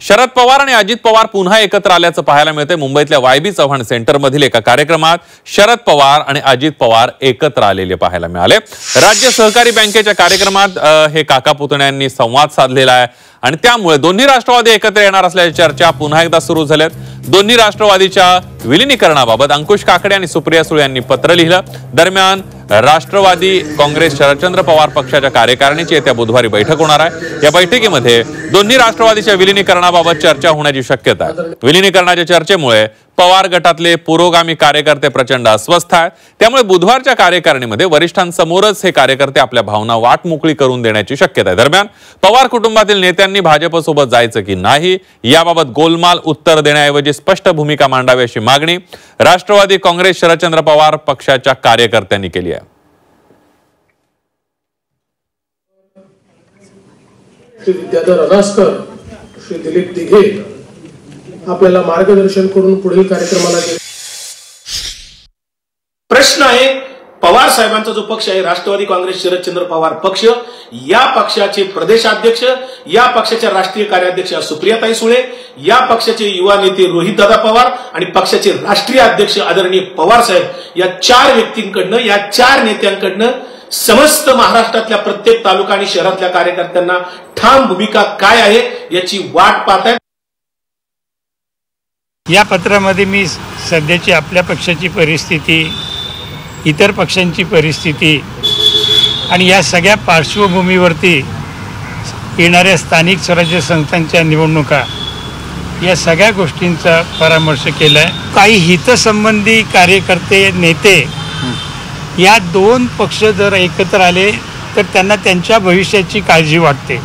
शरद पवार आणि अजित पवार पुन्हा एकत्र आल्याचं पाहायला मिळते। मुंबईतल्या वायबी चव्हाण सेंटर मधील एका कार्यक्रमात शरद पवार आणि अजित पवार एकत्र आलेले पाहायला मिळाले। राज्य सहकारी बँकेच्या कार्यक्रमात हे काका पुतण्यांनी संवाद साधलेला आहे आणि त्यामुळे दोन्ही राष्ट्रवादी एकत्र येणार असल्याची चर्चा पुन्हा एकदा सुरू झाल्यात। दोन्ही राष्ट्रवादीच्या विलीनीकरणाबाबत अंकुश काकडे आणि सुप्रिया सुळे यांनी पत्र लिहिलं। दरम्यान राष्ट्रवादी काँग्रेस शरदचंद्र पवार पक्षाच्या कार्यकारिणीची येत्या बुधवारी बैठक होणार आहे। या बैठकीमध्ये दोन्ही राष्ट्रवादीच्या विलीनीकरणाबाबत चर्चा होण्याची शक्यता आहे। विलीनीकरणाच्या चर्चेमुळे पवार गटातले पुरोगामी कार्यकर्ते प्रचंड अस्वस्थ आहेत। त्यामुळे बुधवारच्या कार्यकारिणीमध्ये वरिष्ठांसमोरच हे कार्यकर्ते आपल्या भावना वाट मोकळी करून देण्याची शक्यता आहे। दरम्यान पवार कुटुंबातील नेत्यांनी भाजपसोबत जायचं की नाही याबाबत गोलमाल उत्तर देण्याऐवजी स्पष्ट भूमिका मांडावी अशी मागणी राष्ट्रवादी काँग्रेस शरदचंद्र पवार पक्षाच्या कार्यकर्त्यांनी केली आहे। श्री विद्याधर अनास्कर, श्री दिलीप दिघे आपल्याला मार्गदर्शन करून पुढील कार्यक्रमाला प्रश्न आहे, पवार साहेबांचा जो पक्ष आहे राष्ट्रवादी काँग्रेस शरदचंद्र पवार पक्ष, या पक्षाचे प्रदेशाध्यक्ष, या पक्षाच्या राष्ट्रीय कार्याध्यक्ष सुप्रियाताई सुळे, या पक्षाचे युवा नेते रोहितदादा पवार आणि पक्षाचे राष्ट्रीय अध्यक्ष आदरणीय पवार साहेब या चार व्यक्तींकडनं, या चार नेत्यांकडनं समस्त महाराष्ट्रातल्या प्रत्येक तालुका आणि शहरातल्या कार्यकर्त्यांना ठाम भूमिका काय आहे याची वाट पाहत आहे। या पत्रामध्ये मी सध्याची आपल्या पक्षाची परिस्थिती, इतर पक्षांची परिस्थिती आणि या सगळ्या पार्श्वभूमीवरती येणाऱ्या स्थानिक स्वराज्य संस्थांच्या निवडणुका या सगळ्या गोष्टींचा परामर्श केला आहे। काही हितसंबंधी कार्यकर्ते, नेते या दोन पक्ष जर एकत्र आले तर त्यांना त्यांच्या भविष्याची काळजी वाटते।